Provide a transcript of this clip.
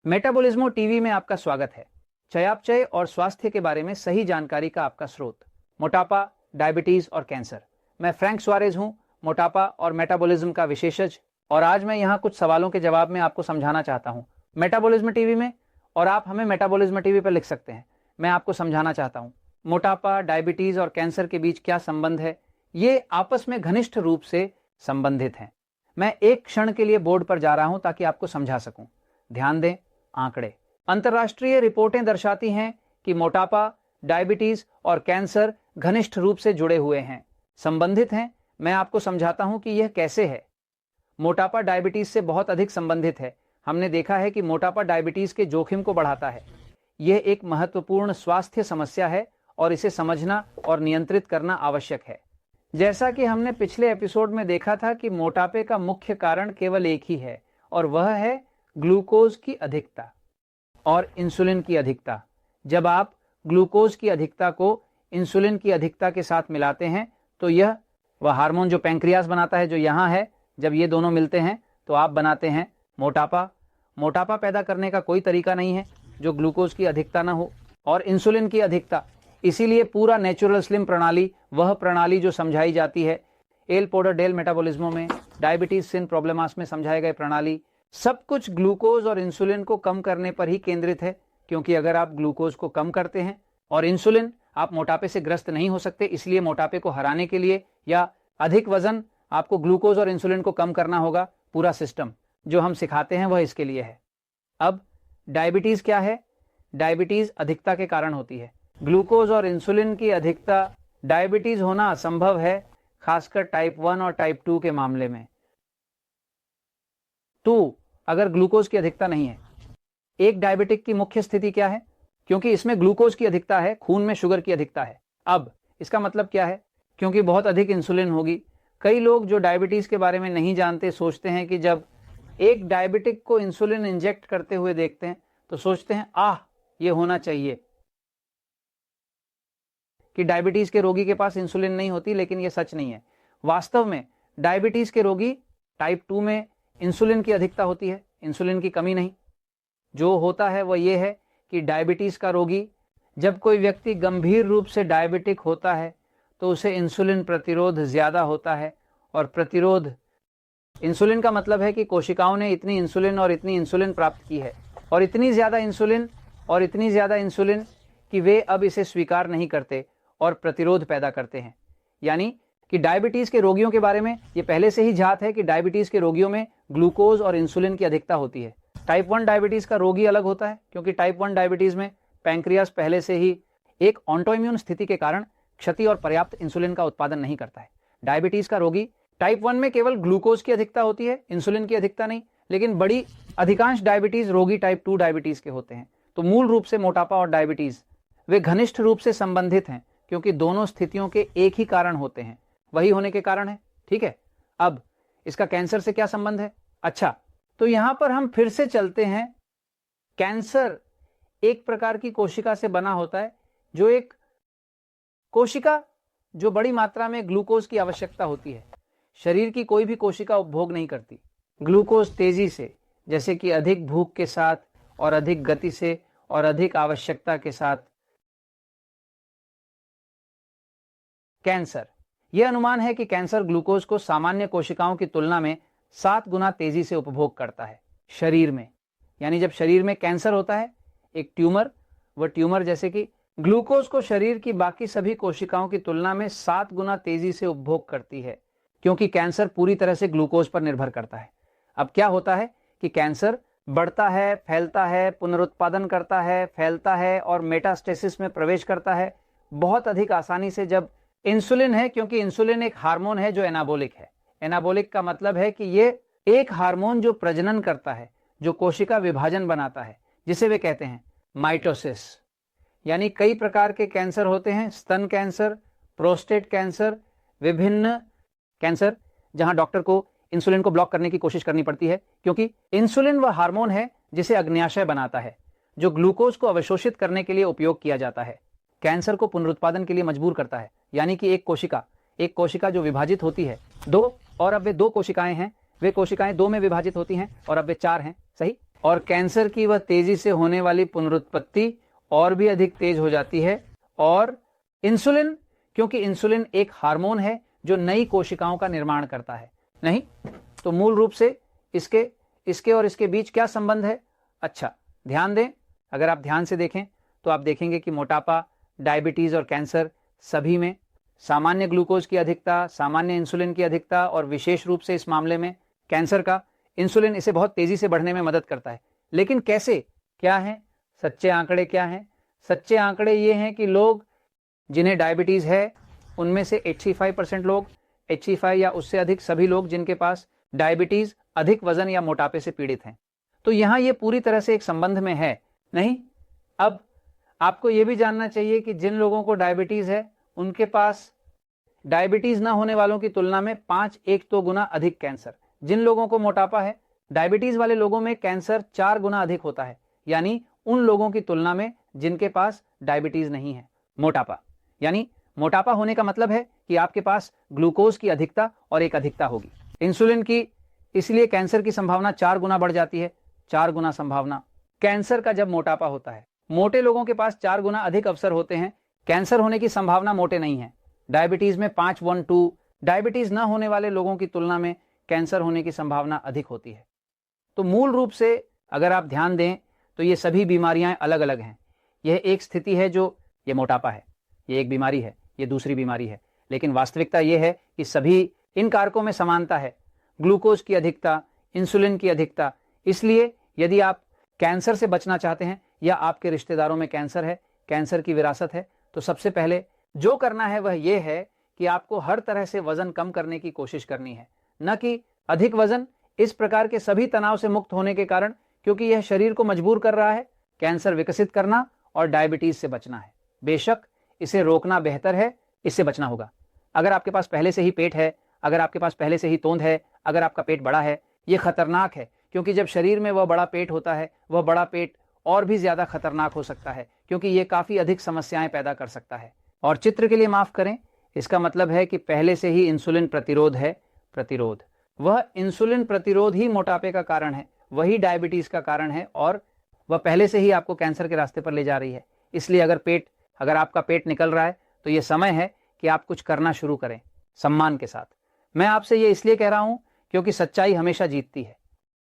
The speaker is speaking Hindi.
मेटाबॉलिज्मो टीवी में आपका स्वागत है। चयापचय और स्वास्थ्य के बारे में सही जानकारी का आपका स्रोत। मोटापा, डायबिटीज और कैंसर। मैं फ्रैंक सुआरेज हूं, मोटापा और मेटाबॉलिज्म का विशेषज्ञ, और आज मैं यहां कुछ सवालों के जवाब में आपको समझाना चाहता हूं मेटाबॉलिज्म टीवी में, और आप हमें मेटाबॉलिज्म टीवी पर लिख सकते हैं। मैं आपको समझाना चाहता हूं मोटापा, डायबिटीज और कैंसर के बीच क्या संबंध है। ये आपस में घनिष्ठ रूप से संबंधित हैं। मैं एक क्षण के लिए बोर्ड पर जा रहा हूं ताकि आपको समझा सकूं। ध्यान दें, आंकड़े। अंतर्राष्ट्रीय रिपोर्टें दर्शाती हैं कि मोटापा, डायबिटीज और कैंसर घनिष्ठ रूप से जुड़े हुए हैं, संबंधित हैं। मैं आपको समझाता हूं कि यह कैसे है। मोटापा डायबिटीज से बहुत अधिक संबंधित है। हमने देखा है कि मोटापा डायबिटीज के जोखिम को बढ़ाता है। यह एक महत्वपूर्ण स्वास्थ्य समस्या है और इसे समझना और नियंत्रित करना आवश्यक है। जैसा कि हमने पिछले एपिसोड में देखा था कि मोटापे का मुख्य कारण केवल एक ही है, और वह है ग्लूकोज की अधिकता और इंसुलिन की अधिकता। जब आप ग्लूकोज की अधिकता को इंसुलिन की अधिकता के साथ मिलाते हैं तो यह वह हार्मोन जो पैंक्रियास बनाता है, जो यहाँ है, जब ये दोनों मिलते हैं तो आप बनाते हैं मोटापा। मोटापा पैदा करने का कोई तरीका नहीं है जो ग्लूकोज की अधिकता ना हो, और इंसुलिन की अधिकता। इसीलिए पूरा नेचुरल स्लिम प्रणाली, वह प्रणाली जो समझाई जाती है एल पोडर डेल मेटाबॉलिज्मो में, डायबिटीज सिन प्रॉब्लमास में समझाए गए प्रणाली, सब कुछ ग्लूकोज और इंसुलिन को कम करने पर ही केंद्रित है। क्योंकि अगर आप ग्लूकोज को कम करते हैं और इंसुलिन, आप मोटापे से ग्रस्त नहीं हो सकते। इसलिए मोटापे को हराने के लिए या अधिक वजन, आपको ग्लूकोज और इंसुलिन को कम करना होगा। पूरा सिस्टम जो हम सिखाते हैं वह इसके लिए है। अब डायबिटीज क्या है? डायबिटीज अधिकता के कारण होती है। ग्लूकोज और इंसुलिन की अधिकता, डायबिटीज होना असंभव है, खासकर टाइप 1 और टाइप 2 के मामले में। तो अगर ग्लूकोज की अधिकता नहीं है, एक डायबिटिक की मुख्य स्थिति क्या है? क्योंकि इसमें ग्लूकोज की अधिकता है, खून में शुगर की अधिकता है। अब इसका मतलब क्या है? क्योंकि बहुत अधिक इंसुलिन होगी। कई लोग जो डायबिटीज के बारे में नहीं जानते सोचते हैं कि जब एक डायबिटिक को इंसुलिन इंजेक्ट करते हुए देखते हैं तो सोचते हैं ये होना चाहिए कि डायबिटीज के रोगी के पास इंसुलिन नहीं होती, लेकिन यह सच नहीं है। वास्तव में डायबिटीज के रोगी टाइप 2 में इंसुलिन की अधिकता होती है, इंसुलिन की कमी नहीं। जो होता है वह यह है कि डायबिटीज का रोगी, जब कोई व्यक्ति गंभीर रूप से डायबिटिक होता है तो उसे इंसुलिन प्रतिरोध ज्यादा होता है। और प्रतिरोध, इंसुलिन का मतलब है कि कोशिकाओं ने इतनी इंसुलिन और इतनी इंसुलिन प्राप्त की है, और इतनी ज्यादा इंसुलिन और इतनी ज्यादा इंसुलिन कि वे अब इसे स्वीकार नहीं करते और प्रतिरोध पैदा करते हैं। यानी कि डायबिटीज के रोगियों के बारे में ये पहले से ही जात है कि डायबिटीज के रोगियों में ग्लूकोज और इंसुलिन की अधिकता होती है। टाइप 1 डायबिटीज का रोगी अलग होता है, क्योंकि टाइप 1 डायबिटीज में पैंक्रियास पहले से ही एक ऑटोइम्यून स्थिति के कारण क्षति और पर्याप्त इंसुलिन का उत्पादन नहीं करता है। डायबिटीज का रोगी टाइप 1 में केवल ग्लूकोज की अधिकता होती है, इंसुलिन की अधिकता नहीं। लेकिन बड़ी अधिकांश डायबिटीज रोगी टाइप 2 डायबिटीज के होते हैं। तो मूल रूप से मोटापा और डायबिटीज वे घनिष्ठ रूप से संबंधित हैं, क्योंकि दोनों स्थितियों के एक ही कारण होते हैं, वही होने के कारण है। ठीक है, अब इसका कैंसर से क्या संबंध है? अच्छा, तो यहां पर हम फिर से चलते हैं। कैंसर एक प्रकार की कोशिका से बना होता है, जो एक कोशिका जो बड़ी मात्रा में ग्लूकोज की आवश्यकता होती है। शरीर की कोई भी कोशिका उपभोग नहीं करती ग्लूकोज तेजी से, जैसे कि अधिक भूख के साथ और अधिक गति से और अधिक आवश्यकता के साथ। कैंसर, यह अनुमान है कि कैंसर ग्लूकोज को सामान्य कोशिकाओं की तुलना में 7 गुना तेजी से उपभोग करता है शरीर में। यानी जब शरीर में कैंसर होता है, एक ट्यूमर, वह ट्यूमर जैसे कि ग्लूकोज को शरीर की बाकी सभी कोशिकाओं की तुलना में 7 गुना तेजी से उपभोग करती है, क्योंकि कैंसर पूरी तरह से ग्लूकोज पर निर्भर करता है। अब क्या होता है कि कैंसर बढ़ता है, फैलता है, पुनरुत्पादन करता है, फैलता है और मेटास्टेसिस में प्रवेश करता है बहुत अधिक आसानी से जब इंसुलिन है, क्योंकि इंसुलिन एक हार्मोन है जो एनाबोलिक है। एनाबोलिक का मतलब है कि ये एक हार्मोन जो प्रजनन करता है, जो कोशिका विभाजन बनाता है, जिसे वे कहते हैं माइटोसिस। यानी कई प्रकार के कैंसर होते हैं, स्तन कैंसर, प्रोस्टेट कैंसर, विभिन्न कैंसर, जहां डॉक्टर को इंसुलिन को ब्लॉक करने की कोशिश करनी पड़ती है, क्योंकि इंसुलिन वह हार्मोन है जिसे अग्न्याशय बनाता है, जो ग्लूकोज को अवशोषित करने के लिए उपयोग किया जाता है। कैंसर को पुनरुत्पादन के लिए मजबूर करता है। यानी कि एक कोशिका जो विभाजित होती है 2, और अब वे 2 कोशिकाएं हैं, वे कोशिकाएं 2 में विभाजित होती हैं और अब वे 4 हैं, सही। और कैंसर की वह तेजी से होने वाली पुनरुत्पत्ति और भी अधिक तेज हो जाती है। और इंसुलिन, क्योंकि इंसुलिन एक हार्मोन है जो नई कोशिकाओं का निर्माण करता है। नहीं तो मूल रूप से इसके और इसके बीच क्या संबंध है? अच्छा, ध्यान दें, अगर आप ध्यान से देखें तो आप देखेंगे कि मोटापा, डायबिटीज और कैंसर सभी में सामान्य ग्लूकोज की अधिकता, सामान्य इंसुलिन की अधिकता और विशेष रूप से इस मामले में कैंसर का इंसुलिन इसे बहुत तेजी से बढ़ने में मदद करता है। लेकिन कैसे, क्या है सच्चे आंकड़े? क्या हैं सच्चे आंकड़े? ये हैं कि लोग जिन्हें डायबिटीज है उनमें से 85% लोग, 85 या उससे अधिक सभी लोग जिनके पास डायबिटीज, अधिक वजन या मोटापे से पीड़ित हैं। तो यहां ये पूरी तरह से एक संबंध में है। नहीं, अब आपको यह भी जानना चाहिए कि जिन लोगों को डायबिटीज है उनके पास डायबिटीज ना होने वालों की तुलना में 5-1 गुना अधिक कैंसर। जिन लोगों को मोटापा है, डायबिटीज वाले लोगों में कैंसर 4 गुना अधिक होता है, यानी उन लोगों की तुलना में जिनके पास डायबिटीज नहीं है। मोटापा यानी मोटापा होने का मतलब है कि आपके पास ग्लूकोज की अधिकता और एक अधिकता होगी इंसुलिन की, इसलिए कैंसर की संभावना 4 गुना बढ़ जाती है। 4 गुना संभावना कैंसर का जब मोटापा होता है। मोटे लोगों के पास 4 गुना अधिक अवसर होते हैं कैंसर होने की संभावना मोटे नहीं है। डायबिटीज में 5-1-2, डायबिटीज न होने वाले लोगों की तुलना में कैंसर होने की संभावना अधिक होती है। तो मूल रूप से अगर आप ध्यान दें तो ये सभी बीमारियां अलग अलग हैं। यह एक स्थिति है जो ये मोटापा है, ये एक बीमारी है, ये दूसरी बीमारी है, लेकिन वास्तविकता यह है कि सभी इन कारकों में समानता है, ग्लूकोज की अधिकता, इंसुलिन की अधिकता। इसलिए यदि आप कैंसर से बचना चाहते हैं या आपके रिश्तेदारों में कैंसर है, कैंसर की विरासत है, तो सबसे पहले जो करना है वह यह है कि आपको हर तरह से वजन कम करने की कोशिश करनी है, न कि अधिक वजन। इस प्रकार के सभी तनाव से मुक्त होने के कारण, क्योंकि यह शरीर को मजबूर कर रहा है कैंसर विकसित करना और डायबिटीज से बचना है। बेशक इसे रोकना बेहतर है, इससे बचना होगा। अगर आपके पास पहले से ही पेट है, अगर आपके पास पहले से ही तोंद है, अगर आपका पेट बड़ा है, यह खतरनाक है, क्योंकि जब शरीर में वह बड़ा पेट होता है, वह बड़ा पेट और भी ज्यादा खतरनाक हो सकता है, क्योंकि यह काफी अधिक समस्याएं पैदा कर सकता है। और चित्र के लिए माफ करें, इसका मतलब है कि पहले से ही इंसुलिन प्रतिरोध है। प्रतिरोध, वह इंसुलिन प्रतिरोध ही मोटापे का कारण है, वही डायबिटीज का कारण है, और वह पहले से ही आपको कैंसर के रास्ते पर ले जा रही है। इसलिए अगर आपका पेट निकल रहा है तो यह समय है कि आप कुछ करना शुरू करें सम्मान के साथ। मैं आपसे यह इसलिए कह रहा हूं क्योंकि सच्चाई हमेशा जीतती है।